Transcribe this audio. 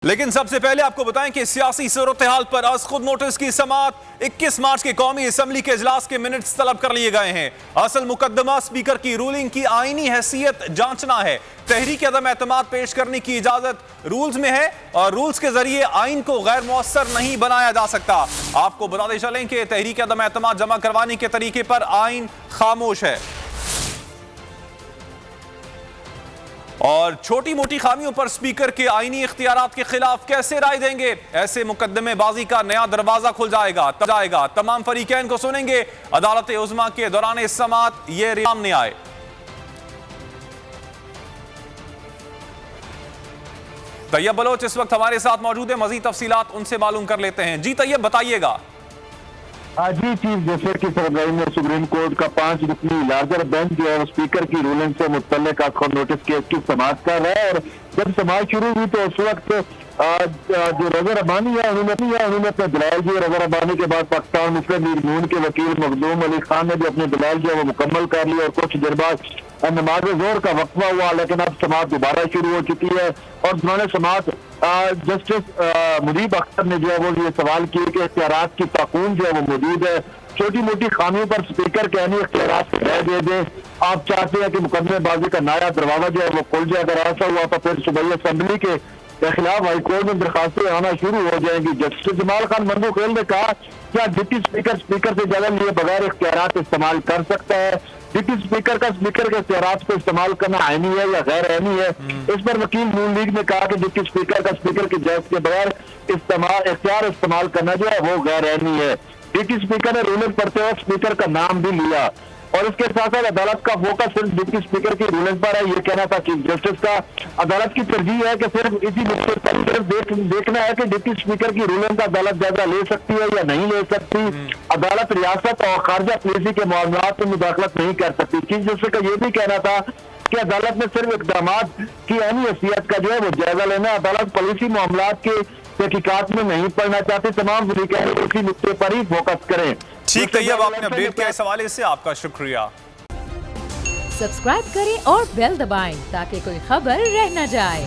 लेकिन सबसे पहले आपको बताएं कि सियासी सूरत-ए-हाल पर आज खुद नोटिस की समाअत 21 मार्च के कौमी असम्बली के इजलास के मिनट्स तलब कर लिए गए हैं। असल मुकदमा स्पीकर की रूलिंग की आईनी हैसियत जांचना है। तहरीक अदम एतमाद पेश करने की इजाजत रूल्स में है और रूल्स के जरिए आइन को गैर मुअस्सर नहीं बनाया जा सकता। आपको बताते चलें कि तहरीक अदम एतमाद जमा करवाने के तरीके पर आइन खामोश है और छोटी मोटी खामियों पर स्पीकर के आईनी इख्तियारात के खिलाफ कैसे राय देंगे। ऐसे मुकदमेबाजी का नया दरवाजा खुल जाएगा। तमाम फरीकैन को सुनेंगे। अदालत उज़्मा के दौरान समाअत ये सामने आए। तैयब बलोच इस वक्त हमारे साथ मौजूद है। मजीद तफसीलात उनसे मालूम कर लेते हैं। जी तैयब, बताइएगा। जी चीफ जस्टिस की सरबराही में सुप्रीम कोर्ट का 5 रुकनी लार्जर बेंच जो है स्पीकर की रूलिंग से मुतल्लिक खुद नोटिस केस की समाअत कर रहा है। और जब समाअत शुरू हुई तो उस वक्त जो रज़ा रब्बानी है उन्होंने अपने दलाइल दिए। रज़ा रब्बानी के बाद पाकिस्तान मुस्लिम लीग नून के वकील मखदूम अली खान ने भी अपने दलाइल जो है वो मुकम्मल कर लिए और कुछ देर बाद नमाज जोर का वक्फा हुआ, लेकिन अब समाअत दोबारा शुरू हो चुकी है। और दौरान समाअत जस्टिस मुजीब अख्तर ने जो है वो ये सवाल किए कि इख्तियारात की ताकून जो है वो मौजूद है, छोटी मोटी खामियों पर स्पीकर कहने इख्तियारात दे दे। आप चाहते हैं कि मुकदमेबाजी का नया दरवाजा जो है वो खुल जाए। अगर ऐसा हुआ तो फिर सूबाई असम्बली के खिलाफ हाईकोर्ट में दरखास्तें आना शुरू हो जाएंगी। जस्टिस जमाल खान मंगूखेल ने कहा क्या डिप्टी स्पीकर से जगह लिए बगैर इख्तियारात इस्तेमाल कर सकता है। डिप्टी स्पीकर का स्पीकर के इख्तियारात को इस्तेमाल करना आईनी है या गैर आईनी है। इस पर वकील नून लीग ने कहा कि डिप्टी स्पीकर का स्पीकर की इजाजत के बगैर इख्तियार इस्तेमाल करना जो है वो गैर आईनी है। डिप्टी स्पीकर ने रूलिंग पढ़ते वक्त स्पीकर का नाम भी लिया और इसके साथ साथ अदालत का फोकस सिर्फ डिप्टी स्पीकर की रूलिंग पर है। ये कहना था चीफ जस्टिस का। अदालत की तरजीह है कि सिर्फ इसी मुद्दे पर सिर्फ देखना है कि डिप्टी स्पीकर की रूलिंग का अदालत जायजा ले सकती है या नहीं ले सकती। अदालत रियासत और खारजा पॉलिसी के मामलात में मुदाखलत नहीं कर सकती। चीफ जस्टिस का ये भी कहना था कि अदालत में सिर्फ इकदाम की अहम हैसियत का जो है वो जायजा लेना। अदालत पॉलिसी मामलात के तहकीकात में नहीं पढ़ना चाहती। तमाम फरीकैन इसी मुद्दे पर ही फोकस करें। ठीक तैयब, आपने अपडेट किया इस हवाले से आपका शुक्रिया। सब्सक्राइब करें और बेल दबाएं ताकि कोई खबर रह न जाए।